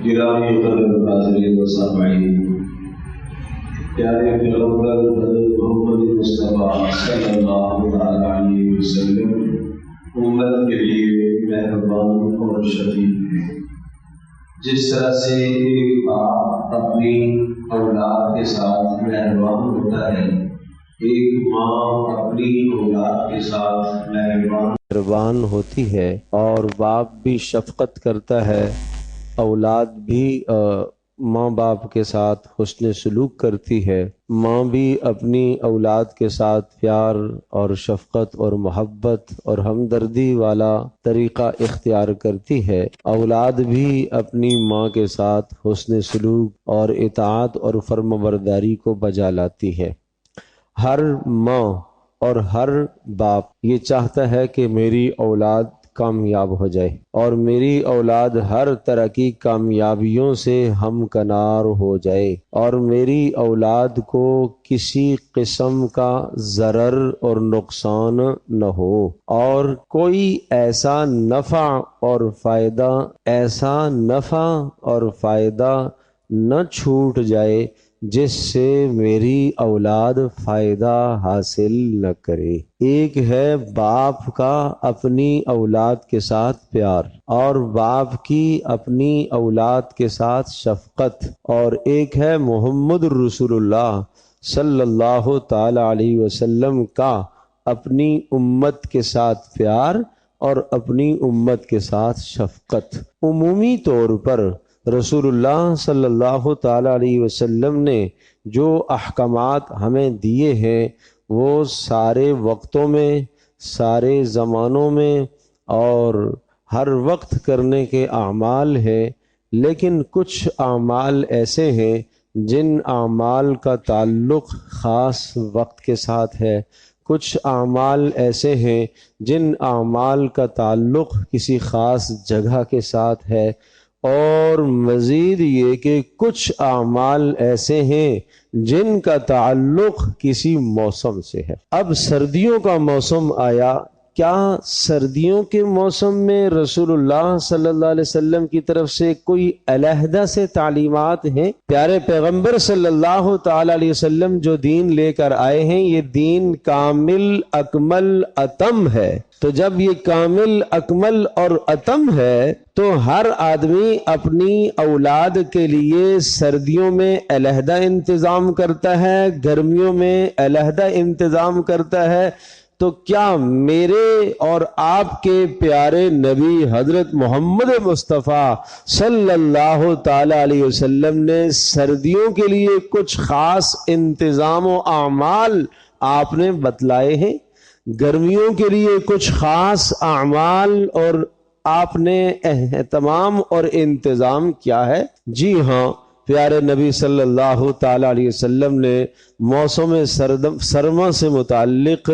گرامی قدر حاضرین و سامعین، پیارے پیغمبر حضرت محمد مصطفیٰ صلی اللہ علیہ وسلم امت کے لیے مہربان اور شفیق ہیں۔ جس طرح سے ایک باپ اپنی اولاد کے ساتھ مہربان ہوتا ہے، ایک ماں اپنی اولاد کے ساتھ مہربان ہوتی ہے، اور باپ بھی شفقت کرتا ہے، اولاد بھی ماں باپ کے ساتھ حسن سلوک کرتی ہے، ماں بھی اپنی اولاد کے ساتھ پیار اور شفقت اور محبت اور ہمدردی والا طریقہ اختیار کرتی ہے، اولاد بھی اپنی ماں کے ساتھ حسن سلوک اور اطاعت اور فرمانبرداری کو بجا لاتی ہے۔ ہر ماں اور ہر باپ یہ چاہتا ہے کہ میری اولاد کامیاب ہو جائے اور میری اولاد ہر طرح کی کامیابیوں سے ہمکنار ہو جائے، اور میری اولاد کو کسی قسم کا ضرر اور نقصان نہ ہو، اور کوئی ایسا نفع اور فائدہ نہ چھوٹ جائے جس سے میری اولاد فائدہ حاصل نہ کرے۔ ایک ہے باپ کا اپنی اولاد کے ساتھ پیار، اور باپ کی اپنی اولاد کے ساتھ شفقت، اور ایک ہے محمد رسول اللہ صلی اللہ تعالی علیہ وسلم کا اپنی امت کے ساتھ پیار اور اپنی امت کے ساتھ شفقت۔ عمومی طور پر رسول اللہ صلی اللہ تعالی علیہ وسلم نے جو احکامات ہمیں دیے ہیں وہ سارے وقتوں میں، سارے زمانوں میں اور ہر وقت کرنے کے اعمال ہیں، لیکن کچھ اعمال ایسے ہیں جن اعمال کا تعلق خاص وقت کے ساتھ ہے، کچھ اعمال ایسے ہیں جن اعمال کا تعلق کسی خاص جگہ کے ساتھ ہے، اور مزید یہ کہ کچھ اعمال ایسے ہیں جن کا تعلق کسی موسم سے ہے۔ اب سردیوں کا موسم آیا، کیا سردیوں کے موسم میں رسول اللہ صلی اللہ علیہ وسلم کی طرف سے کوئی علیحدہ سے تعلیمات ہیں؟ پیارے پیغمبر صلی اللہ تعالی علیہ وسلم جو دین لے کر آئے ہیں، یہ دین کامل اکمل اتم ہے، تو جب یہ کامل اکمل اور اتم ہے تو ہر آدمی اپنی اولاد کے لیے سردیوں میں علیحدہ انتظام کرتا ہے، گرمیوں میں علیحدہ انتظام کرتا ہے، تو کیا میرے اور آپ کے پیارے نبی حضرت محمد مصطفیٰ صلی اللہ تعالی علیہ وسلم نے سردیوں کے لیے کچھ خاص انتظام و اعمال آپ نے بتلائے ہیں؟ گرمیوں کے لیے کچھ خاص اعمال اور آپ نے اہتمام اور انتظام کیا ہے؟ جی ہاں، پیارے نبی صلی اللہ تعالی علیہ وسلم نے موسم سرما سے متعلق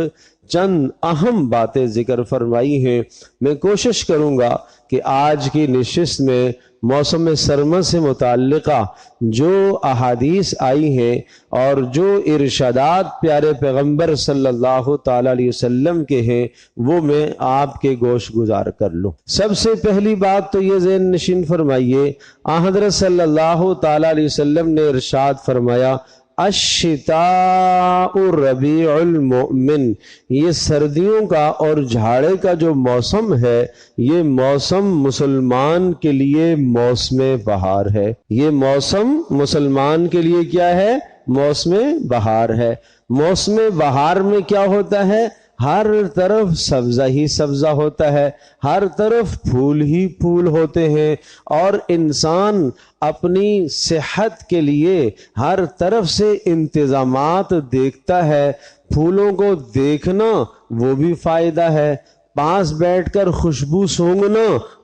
چند اہم باتیں ذکر فرمائی ہیں۔ میں کوشش کروں گا کہ آج کی نشست میں موسم سرما سے متعلقہ جو احادیث آئی ہیں اور جو ارشادات پیارے پیغمبر صلی اللہ تعالی علیہ وسلم کے ہیں وہ میں آپ کے گوش گزار کر لوں۔ سب سے پہلی بات تو یہ ذہن نشین فرمائیے، حضرت صلی اللہ تعالی علیہ وسلم نے ارشاد فرمایا، الشتاء ربیع المؤمن، یہ سردیوں کا اور جھاڑے کا جو موسم ہے، یہ موسم مسلمان کے لیے موسم بہار ہے۔ یہ موسم مسلمان کے لیے کیا ہے؟ موسم بہار ہے۔ موسم بہار میں کیا ہوتا ہے؟ ہر طرف سبزہ ہی سبزہ ہوتا ہے، ہر طرف پھول ہی پھول ہوتے ہیں، اور انسان اپنی صحت کے لیے ہر طرف سے انتظامات دیکھتا ہے۔ پھولوں کو دیکھنا وہ بھی فائدہ ہے، پاس بیٹھ کر خوشبو سونگھنا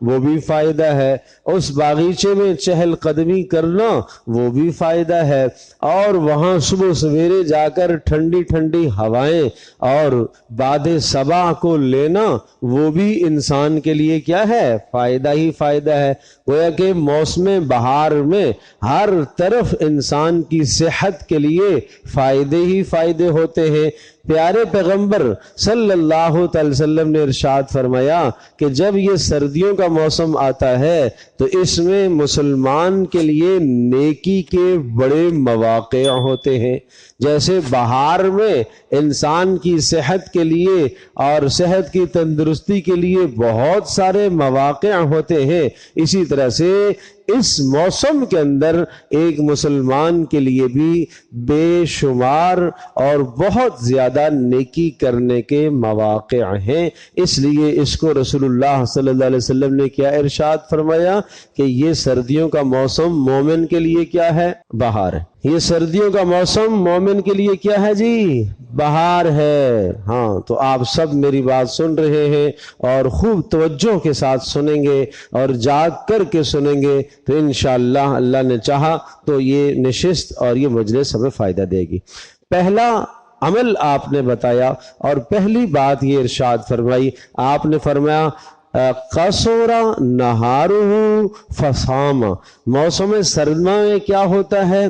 وہ بھی فائدہ ہے، اس باغیچے میں چہل قدمی کرنا وہ بھی فائدہ ہے، اور وہاں صبح سویرے جا کر ٹھنڈی ٹھنڈی ہوائیں اور باد صبا کو لینا وہ بھی انسان کے لیے کیا ہے؟ فائدہ ہی فائدہ ہے۔ گویا کہ موسم بہار میں ہر طرف انسان کی صحت کے لیے فائدے ہی فائدے ہوتے ہیں۔ پیارے پیغمبر صلی اللہ علیہ وسلم نے ارشاد فرمایا کہ جب یہ سردیوں کا موسم آتا ہے تو اس میں مسلمان کے لیے نیکی کے بڑے مواقع ہوتے ہیں. جیسے بہار میں انسان کی صحت کے لیے اور صحت کی تندرستی کے لیے بہت سارے مواقع ہوتے ہیں، اسی طرح سے اس موسم کے اندر ایک مسلمان کے لیے بھی بے شمار اور بہت زیادہ نیکی کرنے کے مواقع ہیں. اس لیے اس کو رسول اللہ صلی اللہ علیہ وسلم نے کیا ارشاد فرمایا کہ یہ سردیوں کا موسم مومن کے لیے کیا ہے؟ بہار ہے. یہ سردیوں کا موسم مومن کے لیے کیا ہے جی؟ بہار ہے. ہاں، تو آپ سب میری بات سن رہے ہیں اور خوب توجہ کے ساتھ سنیں گے اور جاگ کر کے سنیں گے تو انشاءاللہ اللہ نے چاہا تو یہ نشست اور یہ مجلس ہمیں فائدہ دے گی. پہلا عمل آپ نے بتایا اور پہلی بات یہ ارشاد فرمائی، آپ نے فرمایا قصور نہارہ فصام. موسم سرما میں کیا ہوتا ہے؟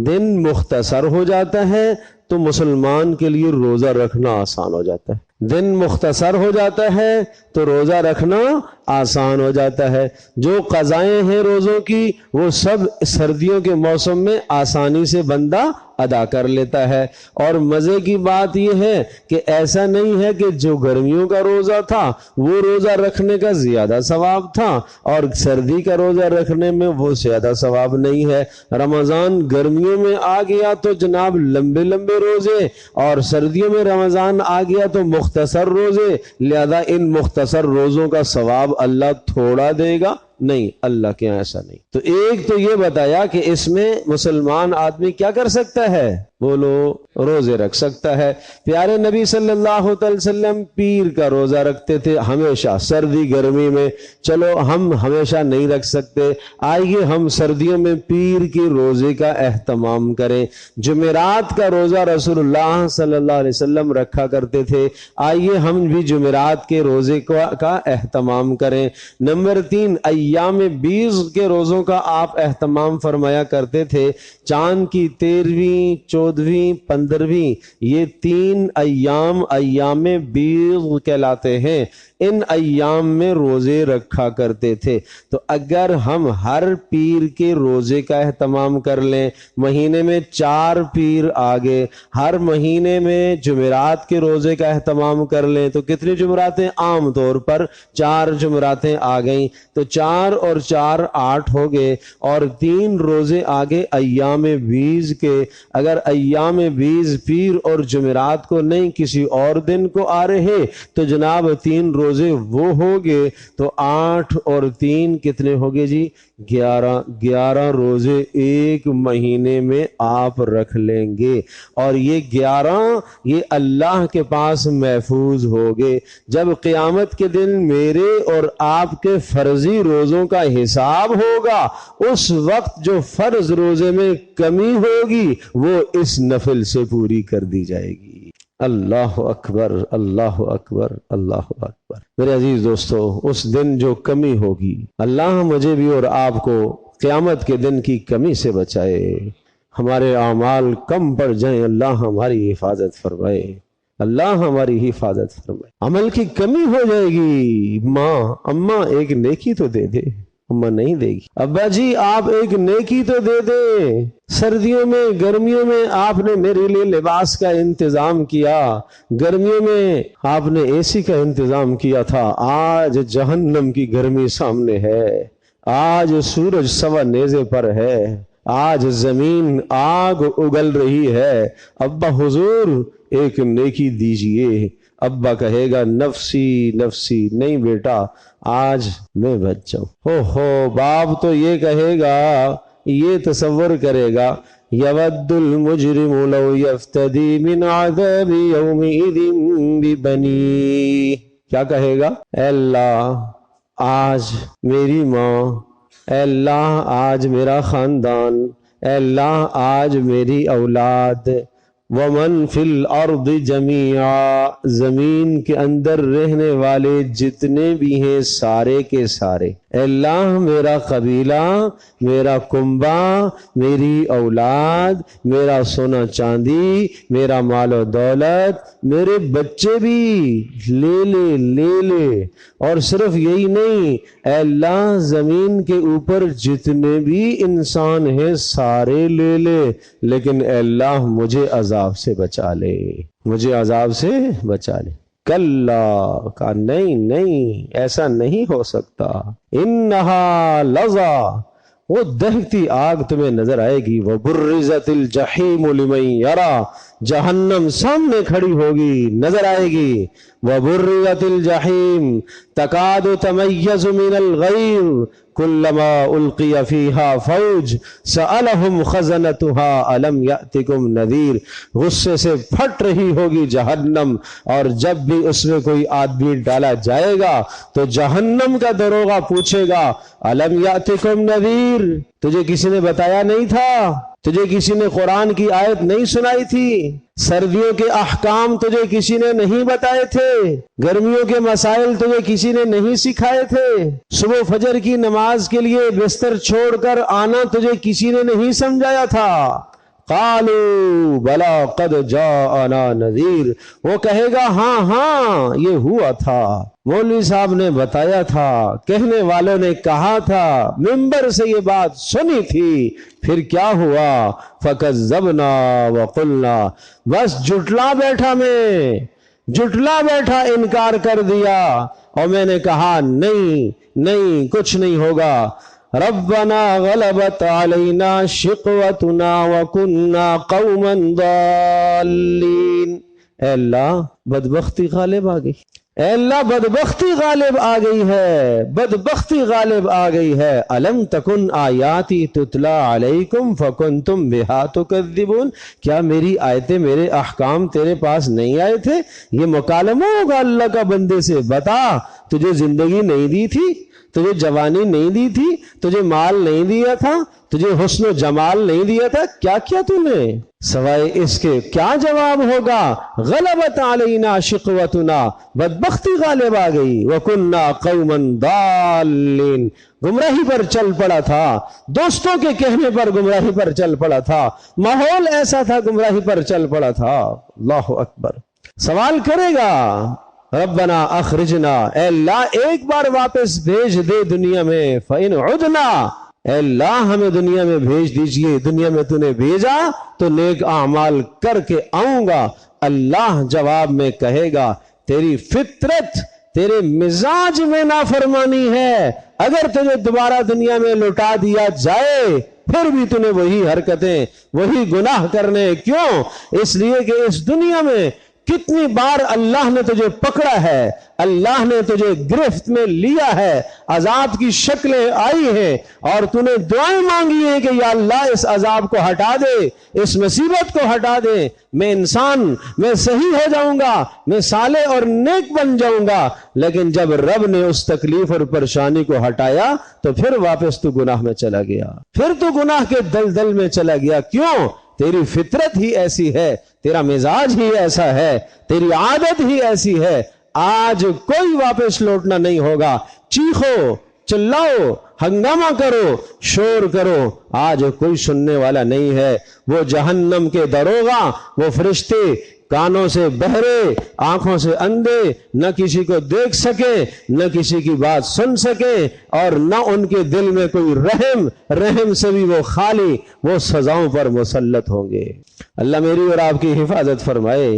دن مختصر ہو جاتا ہے تو مسلمان کے لیے روزہ رکھنا آسان ہو جاتا ہے. دن مختصر ہو جاتا ہے تو روزہ رکھنا آسان ہو جاتا ہے. جو قضائیں ہیں روزوں کی وہ سب سردیوں کے موسم میں آسانی سے بندہ ادا کر لیتا ہے. اور مزے کی بات یہ ہے کہ ایسا نہیں ہے کہ جو گرمیوں کا روزہ تھا وہ روزہ رکھنے کا زیادہ ثواب تھا اور سردی کا روزہ رکھنے میں وہ زیادہ ثواب نہیں ہے. رمضان گرمیوں میں آ گیا تو جناب لمبے لمبے روزے اور سردیوں میں رمضان آ گیا تو مختصر روزے، لہذا ان مختصر روزوں کا ثواب اللہ تھوڑا دے گا؟ نہیں، اللہ کے یہاں ایسا نہیں. تو ایک تو یہ بتایا کہ اس میں مسلمان آدمی کیا کر سکتا ہے؟ بولو، روزے رکھ سکتا ہے. پیارے نبی صلی اللہ علیہ وسلم پیر کا روزہ رکھتے تھے ہمیشہ، سردی گرمی میں. چلو ہم ہمیشہ نہیں رکھ سکتے، آئیے ہم سردیوں میں پیر کے روزے کا اہتمام کریں. جمعرات کا روزہ رسول اللہ صلی اللہ علیہ وسلم رکھا کرتے تھے، آئیے ہم بھی جمعرات کے روزے کا اہتمام کریں. نمبر 3، ایام 20 کے روزوں کا آپ اہتمام فرمایا کرتے تھے. چاند کی 13ویں 14ویں 15ویں یہ 3 ایام 20 کہلاتے ہیں. ان ایام میں روزے رکھا کرتے تھے. تو اگر ہم ہر پیر کے روزے کا اہتمام کر لیں، مہینے میں 4 پیر آگے، ہر مہینے میں جمعرات کے روزے کا اہتمام کر لیں تو کتنی جمعراتیں؟ عام طور پر 4 جمعراتیں آ گئیں تو 4 اور 4 8 ہو گئے اور 3 روزے آگے ایام 20 کے. اگر ایام 20 پیر اور جمعرات کو نہیں کسی اور دن کو آ رہے تو جناب 3 روزے وہ ہو گئے تو 8 اور 3 کتنے ہو گئے جی؟ 11 روزے ایک مہینے میں آپ رکھ لیں گے اور یہ 11 یہ اللہ کے پاس محفوظ ہو گئے. جب قیامت کے دن میرے اور آپ کے فرضی روزوں کا حساب ہوگا اس وقت جو فرض روزے میں کمی ہوگی وہ اس نفل سے پوری کر دی جائے گی. اللہ اکبر، اللہ اکبر، اللہ اکبر. میرے عزیز دوستو، اس دن جو کمی ہوگی، اللہ مجھے بھی اور آپ کو قیامت کے دن کی کمی سے بچائے. ہمارے اعمال کم پڑ جائیں، اللہ ہماری حفاظت فرمائے، اللہ ہماری حفاظت فرمائے. عمل کی کمی ہو جائے گی، ماں اماں ایک نیکی تو دے دے، اماں نہیں دے گی. ابا جی آپ ایک نیکی تو دے دیں. سردیوں میں گرمیوں میں آپ نے میرے لیے لباس کا انتظام کیا، گرمیوں میں آپ نے اے سی کا انتظام کیا تھا، آج جہنم کی گرمی سامنے ہے، آج سورج سوا نیزے پر ہے، آج زمین آگ اگل رہی ہے. ابا حضور ایک نیکی دیجئے. ابا کہے گا نفسی نفسی، نہیں بیٹا آج میں بچ جاؤں. ہو باپ تو یہ کہے گا، یہ تصور کرے گا، یود المجرم لو یفتدی من عذاب یومئذ ببنی. کیا کہے گا؟ اے اللہ آج میری ماں، اے اللہ آج میرا خاندان، اے اللہ آج میری اولاد، ومن فی الارض جمیعا، زمین کے اندر رہنے والے جتنے بھی ہیں سارے کے سارے، اے اللہ میرا قبیلہ، میرا کنبہ، میری اولاد، میرا سونا چاندی، میرا مال و دولت، میرے بچے بھی لے لے اور صرف یہی نہیں، اے اللہ زمین کے اوپر جتنے بھی انسان ہیں سارے لے لے، لیکن اے اللہ مجھے عذاب سے بچا لے، مجھے عذاب سے بچا لے۔ کلا، کہا نہیں ایسا نہیں ہو سکتا، انہا لظا، وہ دہتی آگ تمہیں نظر آئے گی، وبرزت الجحیم لمن یرا، جہنم سامنے کھڑی ہوگی نظر آئے گی، وبرزت الجحیم تکاد تمیز من الغیظ کلما القی فیہا فوج سألہم خزنتها الم یأتکم نذیر، غصے سے پھٹ رہی ہوگی جہنم، اور جب بھی اس میں کوئی آدمی ڈالا جائے گا تو جہنم کا دروغہ پوچھے گا الم یأتکم نذیر، تجھے کسی نے بتایا نہیں تھا؟ تجھے کسی نے قرآن کی آیت نہیں سنائی تھی؟ سردیوں کے احکام تجھے کسی نے نہیں بتائے تھے؟ گرمیوں کے مسائل تجھے کسی نے نہیں سکھائے تھے؟ صبح فجر کی نماز کے لیے بستر چھوڑ کر آنا تجھے کسی نے نہیں سمجھایا تھا؟ قالوا بلا قد جاءنا نذیر، وہ کہے گا ہاں یہ ہوا تھا، مولوی صاحب نے بتایا تھا، کہنے والوں نے کہا تھا، ممبر سے یہ بات سنی تھی، پھر کیا ہوا؟ فکذبنا وقلنا، بس جھٹلا بیٹھا انکار کر دیا، اور میں نے کہا نہیں کچھ نہیں ہوگا۔ ربنا غلبت علینا شقوتنا وکننا قوما ضالین، اے اللہ بدبختی غالب آ گئی، اے اللہ بدبختی غالب آ گئی ہے، الم تکن آیاتی تتلا علیکم فکنتم بہا تکذبون، کیا میری آیتیں میرے احکام تیرے پاس نہیں آئے تھے؟ یہ مکالمہ ہوگا اللہ کا بندے سے، بتا تجھے زندگی نہیں دی تھی، تجھے جوانی نہیں دی تھی، تجھے مال نہیں دیا تھا، تجھے حسن و جمال نہیں دیا تھا، کیا کیا تو نے؟ سوائے اس کے کیا جواب ہوگا؟ غلبت علینا شقوتنا، بدبختی غالب آ گئی، وکننا قوما ضالین، گمراہی پر چل پڑا تھا، دوستوں کے کہنے پر گمراہی پر چل پڑا تھا، ماحول ایسا تھا گمراہی پر چل پڑا تھا۔ اللہ اکبر۔ سوال کرے گا ربنا اخرجنا، اے اللہ ایک بار واپس بھیج دے دنیا میں، فإن عدنا، اے اللہ ہمیں دنیا میں بھیج دیجئے، دنیا میں تو نے بھیجا تو نیک اعمال کر کے آؤں گا۔ اللہ جواب میں کہے گا تیری فطرت، تیرے مزاج میں نافرمانی ہے، اگر تجھے دوبارہ دنیا میں لوٹا دیا جائے پھر بھی تو نے وہی حرکتیں، وہی گناہ کرنے، کیوں؟ اس لیے کہ اس دنیا میں کتنی بار اللہ نے تجھے پکڑا ہے، اللہ نے تجھے گرفت میں لیا ہے، عذاب کی شکلیں آئی ہیں اور تو نے دعائیں مانگی ہیں کہ یا اللہ اس عذاب کو ہٹا دے، اس مصیبت کو ہٹا دے، میں انسان، میں صحیح ہو جاؤں گا، میں صالح اور نیک بن جاؤں گا، لیکن جب رب نے اس تکلیف اور پریشانی کو ہٹایا تو پھر واپس تو گناہ میں چلا گیا، پھر تو گناہ کے دلدل میں چلا گیا۔ کیوں؟ تیری فطرت ہی ایسی ہے، تیرا مزاج ہی ایسا ہے، تیری عادت ہی ایسی ہے۔ آج کوئی واپس لوٹنا نہیں ہوگا، چیخو، چلاؤ، ہنگامہ کرو، شور کرو، آج کوئی سننے والا نہیں ہے۔ وہ جہنم کے دروغہ، وہ فرشتے کانوں سے بہرے، آنکھوں سے اندھے، نہ کسی کو دیکھ سکے، نہ کسی کی بات سن سکے، اور نہ ان کے دل میں کوئی رحم سے بھی وہ خالی، وہ سزاؤں پر مسلط ہوں گے۔ اللہ میری اور آپ کی حفاظت فرمائے۔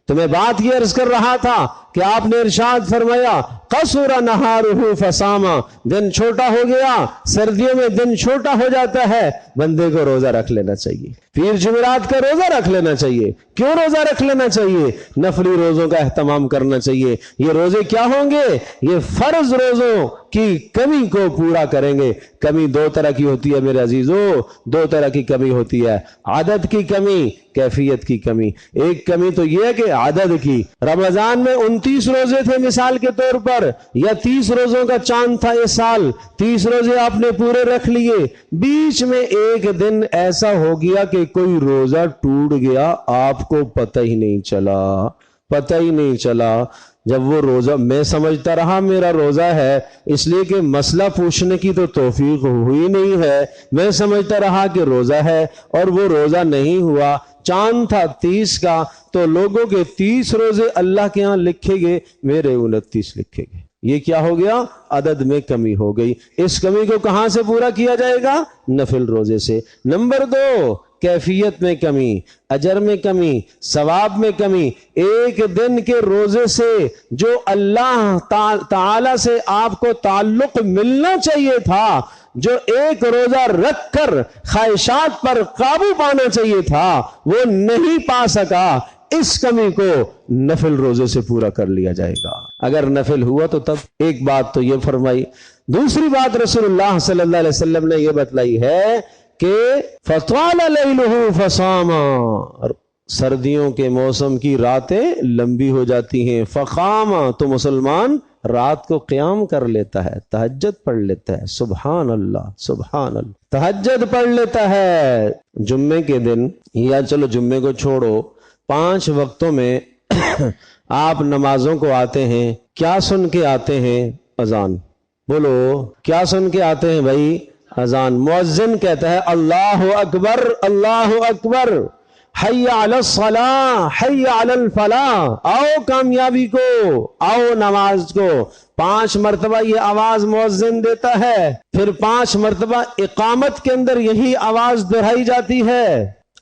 تو میں بات یہ عرض کر رہا تھا کہ آپ نے ارشاد فرمایا قصر نہارہ فصاما، دن چھوٹا ہو گیا، سردیوں میں دن چھوٹا ہو جاتا ہے، بندے کو روزہ رکھ لینا چاہیے، پیر جمعرات کا روزہ رکھ لینا چاہیے۔ کیوں روزہ رکھ لینا چاہیے؟ نفلی روزوں کا اہتمام کرنا چاہیے۔ یہ روزے کیا ہوں گے؟ یہ فرض روزوں کی کمی کو پورا کریں گے۔ کمی دو طرح کی ہوتی ہے میرے عزیزو، دو طرح کی کمی ہوتی ہے، عدد کی کمی، کیفیت کی کمی۔ ایک کمی تو یہ ہے کہ عدد کی، رمضان میں 29 روزے تھے مثال کے طور پر، یا 30 روزوں کا چاند تھا اس سال، 30 روزے آپ نے پورے رکھ لیے، بیچ میں ایک دن ایسا ہو گیا کہ کوئی روزہ ٹوٹ گیا، آپ کو پتہ ہی نہیں چلا، جب وہ روزہ میں سمجھتا رہا میرا روزہ ہے اس لیے کہ مسئلہ پوچھنے کی تو توفیق ہوئی نہیں ہے، میں سمجھتا رہا کہ روزہ ہے اور وہ روزہ نہیں ہوا، چاند تھا 30 کا، تو لوگوں کے 30 روزے اللہ کے ہاں لکھے گئے، میرے 29 لکھے گئے۔ یہ کیا ہو گیا؟ عدد میں کمی ہو گئی۔ اس کمی کو کہاں سے پورا کیا جائے گا؟ نفل روزے سے۔ نمبر 2، کیفیت میں کمی، اجر میں کمی، ثواب میں کمی۔ ایک دن کے روزے سے جو اللہ تعالی سے آپ کو تعلق ملنا چاہیے تھا، جو ایک روزہ رکھ کر خواہشات پر قابو پانا چاہیے تھا، وہ نہیں پا سکا، اس کمی کو نفل روزے سے پورا کر لیا جائے گا۔ اگر نفل ہوا تو تب ایک بات تو یہ فرمائی۔ دوسری بات رسول اللہ صلی اللہ علیہ وسلم نے یہ بتلائی ہے کہ فَطَالَ لَيْلُهُ فَصَامَ، سردیوں کے موسم کی راتیں لمبی ہو جاتی ہیں، فَقَامَ، تو مسلمان رات کو قیام کر لیتا ہے، تہجد پڑھ لیتا ہے، سبحان اللہ سبحان اللہ، تہجد پڑھ لیتا ہے۔ جمعے کے دن، یا چلو جمعے کو چھوڑو، 5 وقتوں میں آپ نمازوں کو آتے ہیں، کیا سن کے آتے ہیں؟ اذان۔ بولو کیا سن کے آتے ہیں بھائی؟ اذان۔ مؤذن کہتا ہے اللہ اکبر اللہ اکبر، حی علی الصلاۃ حی علی الفلاح، آؤ کامیابی کو، آؤ نماز کو۔ 5 مرتبہ یہ آواز مؤذن دیتا ہے، پھر 5 مرتبہ اقامت کے اندر یہی آواز دہرائی جاتی ہے،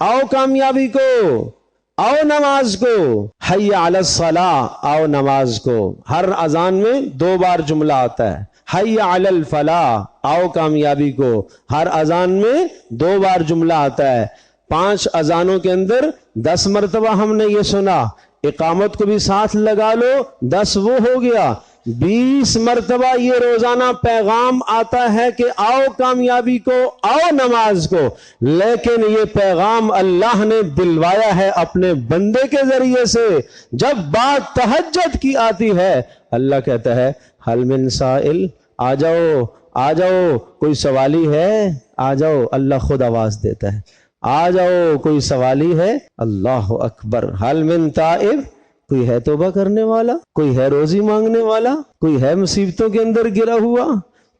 آؤ کامیابی کو، آؤ نماز کو، حی علی الصلاۃ، آؤ نماز کو۔ ہر اذان میں 2 بار جملہ آتا ہے، حی علی الفلاح، آؤ کامیابی کو، ہر اذان میں 2 بار جملہ آتا ہے۔ 5 اذانوں کے اندر 10 مرتبہ ہم نے یہ سنا، اقامت کو بھی ساتھ لگا لو، 10 وہ ہو گیا، 20 مرتبہ یہ روزانہ پیغام آتا ہے کہ آؤ کامیابی کو، آؤ نماز کو۔ لیکن یہ پیغام اللہ نے دلوایا ہے اپنے بندے کے ذریعے سے۔ جب بات تہجد کی آتی ہے، اللہ کہتا ہے حل من سائل، آ جاؤ آ جاؤ، کوئی سوالی ہے؟ آ جاؤ، اللہ خود آواز دیتا ہے، آ جاؤ، کوئی سوالی ہے؟ اللہ اکبر، حل من تائب، کوئی ہے توبہ کرنے والا، کوئی ہے روزی مانگنے والا، کوئی ہے مصیبتوں کے اندر گرا ہوا،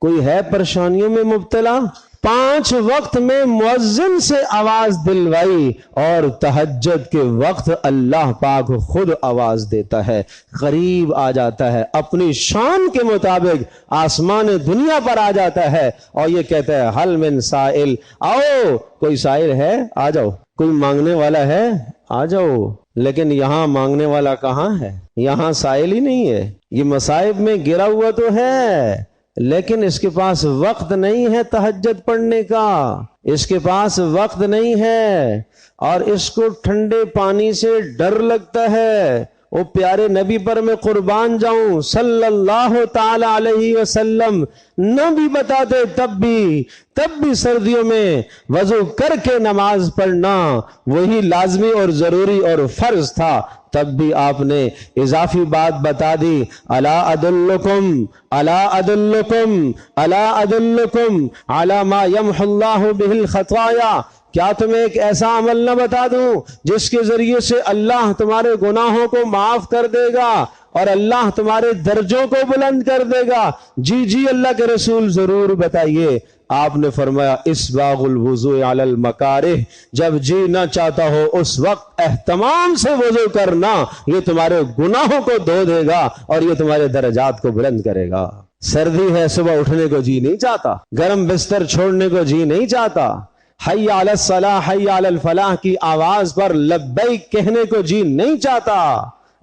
کوئی ہے پریشانیوں میں مبتلا۔ 5 وقت میں مؤذن سے آواز دلوائی، اور تہجد کے وقت اللہ پاک خود آواز دیتا ہے، قریب آ جاتا ہے، اپنی شان کے مطابق آسمان دنیا پر آ جاتا ہے، اور یہ کہتا ہے حل من سائل، آؤ کوئی سائل ہے؟ آ جاؤ، کوئی مانگنے والا ہے؟ آ جاؤ۔ لیکن یہاں مانگنے والا کہاں ہے؟ یہاں سائل ہی نہیں ہے، یہ مصائب میں گرا ہوا تو ہے، لیکن اس کے پاس وقت نہیں ہے تہجد پڑھنے کا، اس کے پاس وقت نہیں ہے، اور اس کو ٹھنڈے پانی سے ڈر لگتا ہے۔ وہ پیارے نبی پر میں قربان جاؤں صلی اللہ تعالی علیہ وسلم، نبی بتاتے تب بھی سردیوں میں وضو کر کے نماز پڑھنا وہی لازمی اور ضروری اور فرض تھا، تب بھی آپ نے اضافی بات بتا دی، الا ادلکم الا ادلکم الا ادلکم علی ما یمحو اللہ بہ الخطایا، کیا تمہیں ایک ایسا عمل نہ بتا دوں جس کے ذریعے سے اللہ تمہارے گناہوں کو معاف کر دے گا اور اللہ تمہارے درجوں کو بلند کر دے گا؟ جی جی اللہ کے رسول ضرور بتائیے۔ آپ نے فرمایا اسباغ الوضوء علی المکارہ، جب جی نہ چاہتا ہو اس وقت اہتمام سے وضو کرنا، یہ تمہارے گناہوں کو دھو دے گا اور یہ تمہارے درجات کو بلند کرے گا۔ سردی ہے، صبح اٹھنے کو جی نہیں چاہتا، گرم بستر چھوڑنے کو جی نہیں چاہتا، حی علی الصلاح حی علی الفلاح کی آواز پر لبیک کہنے کو جی نہیں چاہتا،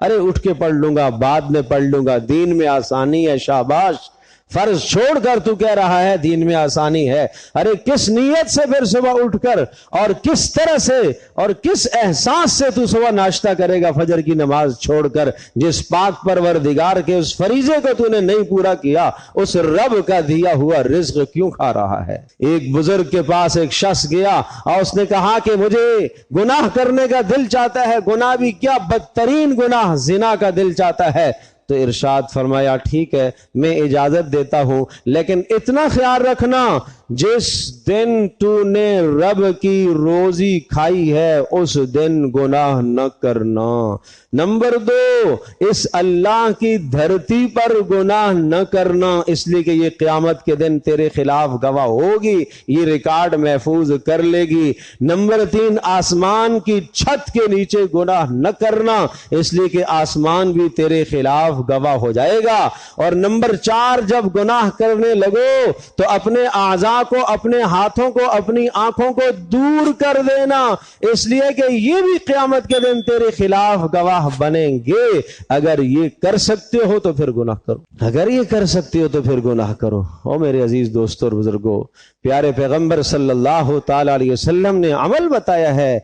ارے اٹھ کے پڑھ لوں گا، بعد میں پڑھ لوں گا، دین میں آسانی ہے، شاباش، فرض چھوڑ کر تو کہہ رہا ہے دین میں آسانی ہے۔ ارے کس نیت سے پھر صبح اٹھ کر اور کس طرح سے اور کس احساس سے تو صبح ناشتہ کرے گا فجر کی نماز چھوڑ کر؟ جس پاک پروردگار کے اس فریضے کو تو نے نہیں پورا کیا، اس رب کا دیا ہوا رزق کیوں کھا رہا ہے؟ ایک بزرگ کے پاس ایک شخص گیا اور اس نے کہا کہ مجھے گناہ کرنے کا دل چاہتا ہے، گناہ بھی کیا، بدترین گناہ زنا کا دل چاہتا ہے، تو ارشاد فرمایا ٹھیک ہے میں اجازت دیتا ہوں، لیکن اتنا خیال رکھنا جس دن تو نے رب کی روزی کھائی ہے اس دن گناہ نہ کرنا۔ نمبر 2، اس اللہ کی دھرتی پر گناہ نہ کرنا، اس لیے کہ یہ قیامت کے دن تیرے خلاف گواہ ہوگی، یہ ریکارڈ محفوظ کر لے گی۔ نمبر 3، آسمان کی چھت کے نیچے گناہ نہ کرنا، اس لیے کہ آسمان بھی تیرے خلاف گواہ ہو جائے گا۔ اور نمبر 4، جب گناہ کرنے لگو تو اپنے اعضاء کو، اپنے ہاتھوں کو، اپنی آنکھوں کو دور کر دینا، اس لیے کہ یہ بھی قیامت کے دن تیرے خلاف گواہ بنیں گے۔ اگر یہ کر سکتے ہو تو پھر گناہ کرو، اگر یہ کر سکتے ہو تو پھر گناہ کرو۔ او میرے عزیز دوستوں اور بزرگوں، پیارے پیغمبر صلی اللہ تعالی علیہ وسلم نے عمل بتایا ہے۔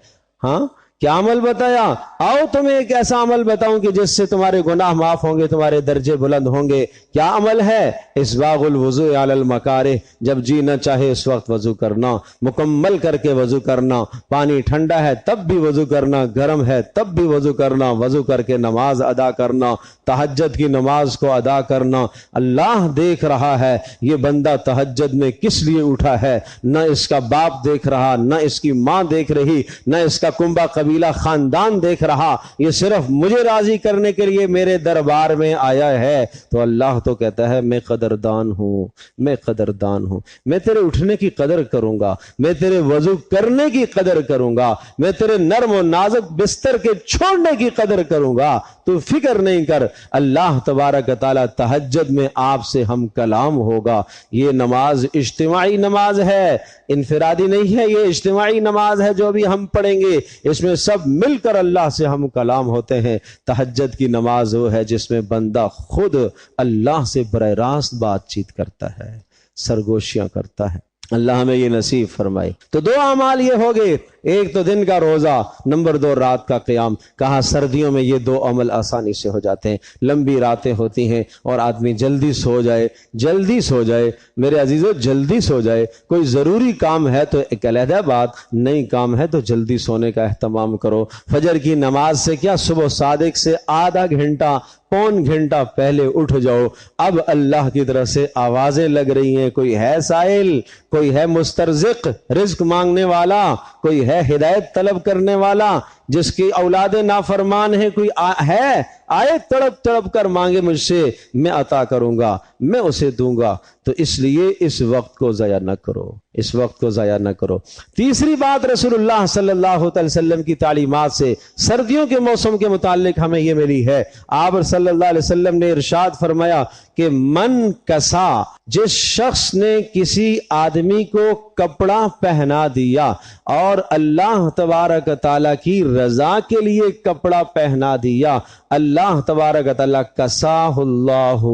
ہاں کیا عمل بتایا؟ آؤ تمہیں ایک ایسا عمل بتاؤں کہ جس سے تمہارے گناہ معاف ہوں گے، تمہارے درجے بلند ہوں گے۔ کیا عمل ہے؟ اسباغ الوضوء علی المکارہ، جب جی نہ چاہے اس وقت وضو کرنا، مکمل کر کے وضو کرنا، پانی ٹھنڈا ہے تب بھی وضو کرنا، گرم ہے تب بھی وضو کرنا، وضو کر کے نماز ادا کرنا، تہجد کی نماز کو ادا کرنا۔ اللہ دیکھ رہا ہے یہ بندہ تہجد میں کس لیے اٹھا ہے، نہ اس کا باپ دیکھ رہا، نہ اس کی ماں دیکھ رہی، نہ اس کا کنبہ قبیلہ خاندان دیکھ رہا، یہ صرف مجھے راضی کرنے کے لیے میرے دربار میں آیا ہے۔ تو اللہ تو کہتا ہے میں قدردان ہوں، میں قدردان ہوں، میں تیرے اٹھنے کی قدر کروں گا، میں تیرے وضو کرنے کی قدر کروں گا، میں تیرے نرم و نازک بستر کے چھوڑنے کی قدر کروں گا، تو فکر نہیں کر۔ اللہ تبارک تعالی تہجد میں آپ سے ہم کلام ہوگا۔ یہ نماز اجتماعی نماز ہے، انفرادی نہیں ہے، یہ اجتماعی نماز ہے جو بھی ہم پڑھیں گے، اس میں سب مل کر اللہ سے ہم کلام ہوتے ہیں۔ تہجد کی نماز وہ ہے جس میں بندہ خود اللہ سے براہ راست بات چیت کرتا ہے، سرگوشیاں کرتا ہے۔ اللہ ہمیں یہ نصیب فرمائے۔ تو 2 اعمال یہ ہو گئے، ایک تو دن کا روزہ، نمبر 2 رات کا قیام۔ کہا سردیوں میں یہ 2 عمل آسانی سے ہو جاتے ہیں، لمبی راتیں ہوتی ہیں اور آدمی جلدی سو جائے، جلدی سو جائے میرے عزیزو، جلدی سو جائے۔ کوئی ضروری کام ہے تو ایک علیحدہ بات، نہیں کام ہے تو جلدی سونے کا اہتمام کرو۔ فجر کی نماز سے کیا، صبح صادق سے آدھا گھنٹہ، پون گھنٹہ پہلے اٹھ جاؤ۔ اب اللہ کی طرف سے آوازیں لگ رہی ہیں، کوئی ہے سائل، کوئی ہے مسترزق، رزق مانگنے والا، کوئی ہے ہدایت طلب کرنے والا، جس کی اولاد نافرمان ہے، کوئی ہے آئے تڑپ تڑپ کر مانگے مجھ سے، میں عطا کروں گا، میں اسے دوں گا۔ تو اس لیے اس وقت کو ضائع نہ کرو، اس وقت کو ضائع نہ کرو۔ تیسری بات رسول اللہ صلی اللہ علیہ وسلم کی تعلیمات سے سردیوں کے موسم کے متعلق ہمیں یہ ملی ہے۔ آپ صلی اللہ علیہ وسلم نے ارشاد فرمایا کہ من کسا، جس شخص نے کسی آدمی کو کپڑا پہنا دیا اور اللہ تبارک تعالیٰ کی رضا کے لیے کپڑا پہنا دیا، اللہ تبارک تعالیٰ کساہ اللہ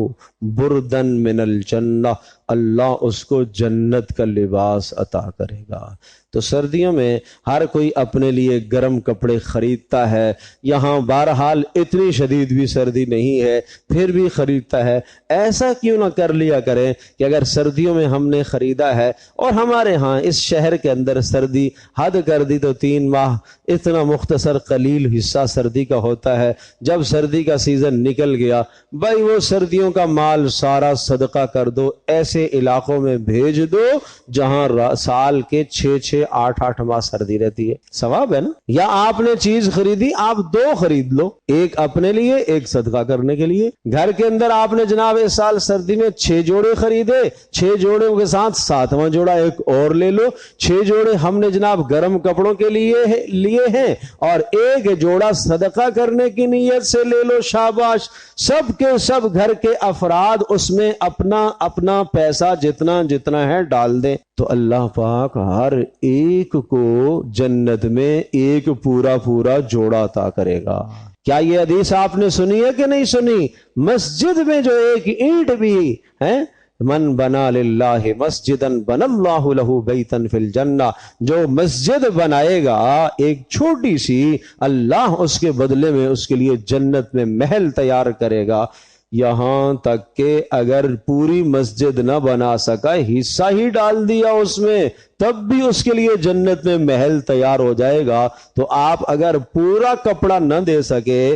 بردن من الجنہ، اللہ اس کو جنت کا لباس عطا کرے گا۔ تو سردیوں میں ہر کوئی اپنے لیے گرم کپڑے خریدتا ہے، یہاں بہرحال اتنی شدید بھی سردی نہیں ہے پھر بھی خریدتا ہے۔ ایسا کیوں نہ کر لیا کریں کہ اگر سردیوں میں ہم نے خریدا ہے، اور ہمارے ہاں اس شہر کے اندر سردی حد کر دی تو 3 ماہ، اتنا مختصر قلیل حصہ سردی کا ہوتا ہے۔ جب سردی کا سیزن نکل گیا بھائی وہ سردیوں کا مال سارا صدقہ کر دو، ایسے علاقوں میں بھیج دو جہاں سال کے 6-8 ماہ سردی رہتی ہے، ثواب ہے نا۔ یا آپ نے چیز خریدی، آپ 2 خرید لو، ایک اپنے لیے ایک صدقہ کرنے کے لیے۔ گھر کے اندر آپ نے جناب اس سال سردی میں 6 جوڑے خریدے، 6 جوڑوں کے ساتھ 7واں جوڑا ایک اور لے لو۔ 6 جوڑے ہم نے جناب گرم کپڑوں کے لیے ہیں اور ایک جوڑا صدقہ کرنے کی نیت سے لے لو، شاباش۔ سب کے سب گھر کے افراد اس میں اپنا اپنا پیسہ جتنا جتنا ہے ڈال دیں، تو اللہ پاک ہر ایک کو جنت میں ایک پورا جوڑا عطا کرے گا۔ کیا یہ حدیث آپ نے سنی ہے کہ نہیں سنی؟ مسجد میں جو ایک اینٹ بھی ہے، من بنا للہ مسجدا بنا اللہ لہ بیتا فی الجنہ، جو مسجد بنائے گا ایک چھوٹی سی، اللہ اس کے بدلے میں اس کے لیے جنت میں محل تیار کرے گا۔ یہاں تک کہ اگر پوری مسجد نہ بنا سکا، حصہ ہی ڈال دیا اس میں، تب بھی اس کے لیے جنت میں محل تیار ہو جائے گا۔ تو آپ اگر پورا کپڑا نہ دے سکے،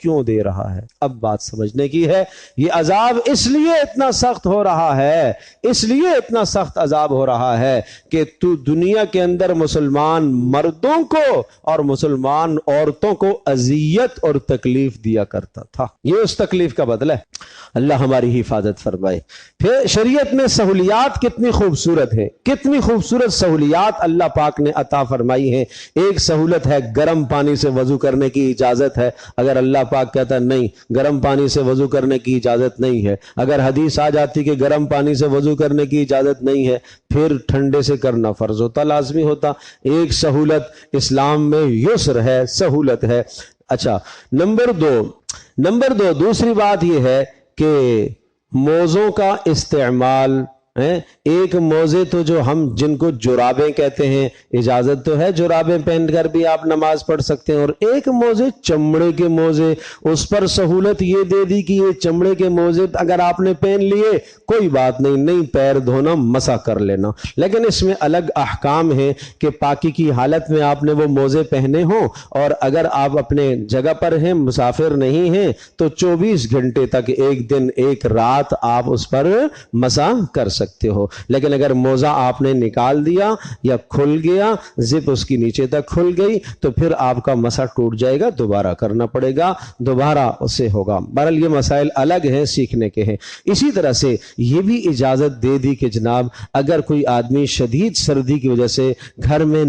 کیوں دے رہا ہے؟ اب بات سمجھنے کی ہے. یہ عذاب اس لیے اتنا سخت ہو رہا ہے، اس لیے اتنا سخت عذاب ہو رہا ہے کہ تو دنیا کے اندر مسلمان مردوں کو اور مسلمان عورتوں کو اذیت اور تکلیف دیا کرتا تھا. یہ اس تکلیف کا بدلہ ہے. اللہ ہماری حفاظت فرمائے. پھر شریعت میں سہولیات کتنی خوبصورت ہے، کتنی خوبصورت سہولیات اللہ پاک نے عطا فرمائی ہیں. ایک سہولت ہے گرم پانی سے وضو کرنے کی اجازت ہے. اگر اللہ پاک کہتا نہیں گرم پانی سے وضو کرنے کی اجازت نہیں ہے، اگر حدیث آ جاتی کہ گرم پانی سے وضو کرنے کی اجازت نہیں ہے، پھر ٹھنڈے سے کرنا فرض ہوتا، لازمی ہوتا. ایک سہولت اسلام میں یسر ہے، سہولت ہے. اچھا، نمبر دو دوسری بات یہ ہے کہ موزوں کا استعمال. ایک موزے تو جو ہم جن کو جرابیں کہتے ہیں، اجازت تو ہے جرابیں پہن کر بھی آپ نماز پڑھ سکتے ہیں. اور ایک موزے چمڑے کے موزے، اس پر سہولت یہ دے دی کہ یہ چمڑے کے موزے اگر آپ نے پہن لیے کوئی بات نہیں پیر دھونا مسح کر لینا. لیکن اس میں الگ احکام ہیں کہ پاکی کی حالت میں آپ نے وہ موزے پہنے ہوں، اور اگر آپ اپنے جگہ پر ہیں، مسافر نہیں ہیں، تو 24 گھنٹے تک، ایک دن ایک رات آپ اس پر مسح کر سکتے ہو. لیکن اگر موزہ آپ نے نکال دیا یا کھل گیا، زپ اس کی نیچے تک کھل گئی، تو پھر آپ کا مسح ٹوٹ جائے گا، دوبارہ کرنا پڑے گا، دوبارہ اسے ہوگا. بہرحال یہ مسائل الگ ہیں، سیکھنے کے ہیں. اسی طرح سے یہ بھی اجازت دے دی کہ جناب اگر کوئی آدمی شدید سردی کی وجہ سے گھر میں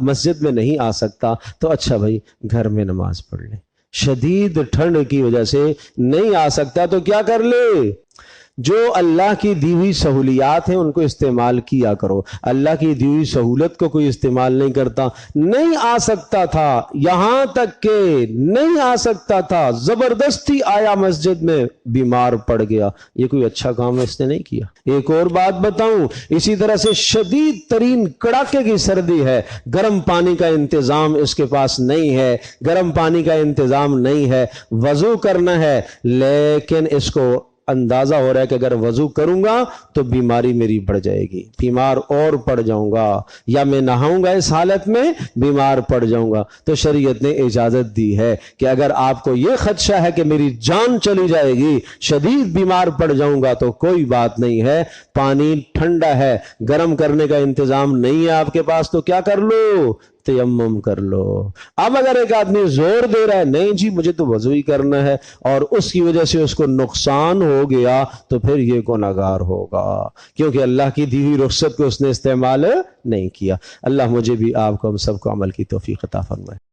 مسجد میں نہیں آ سکتا تو اچھا بھائی گھر میں نماز پڑھ لے. شدید ٹھنڈ کی وجہ سے نہیں آ سکتا تو کیا کر لے؟ جو اللہ کی دی ہوئی سہولیات ہیں ان کو استعمال کیا کرو. اللہ کی دی ہوئی سہولت کو کوئی استعمال نہیں کرتا. نہیں آ سکتا تھا، یہاں تک کہ نہیں آ سکتا تھا، زبردستی آیا مسجد میں، بیمار پڑ گیا، یہ کوئی اچھا کام اس نے نہیں کیا. ایک اور بات بتاؤں، اسی طرح سے شدید ترین کڑاکے کی سردی ہے، گرم پانی کا انتظام اس کے پاس نہیں ہے، گرم پانی کا انتظام نہیں ہے، وضو کرنا ہے، لیکن اس کو اندازہ ہو رہا ہے کہ اگر وضو کروں گا تو بیماری میری بڑھ جائے گی، بیمار اور پڑ جاؤں گا، یا میں نہاؤں گا اس حالت میں بیمار پڑ جاؤں گا. تو شریعت نے اجازت دی ہے کہ اگر آپ کو یہ خدشہ ہے کہ میری جان چلی جائے گی، شدید بیمار پڑ جاؤں گا، تو کوئی بات نہیں ہے، پانی ٹھنڈا ہے، گرم کرنے کا انتظام نہیں ہے آپ کے پاس، تو کیا کر لو؟ تیمم کر لو. اب اگر ایک آدمی زور دے رہا ہے نہیں جی مجھے تو وضو ہی کرنا ہے، اور اس کی وجہ سے اس کو نقصان ہو گیا، تو پھر یہ گنہگار ہوگا، کیونکہ اللہ کی دی ہوئی رخصت کو اس نے استعمال نہیں کیا. اللہ مجھے بھی آپ کو ہم سب کو عمل کی توفیق عطا فرمائے.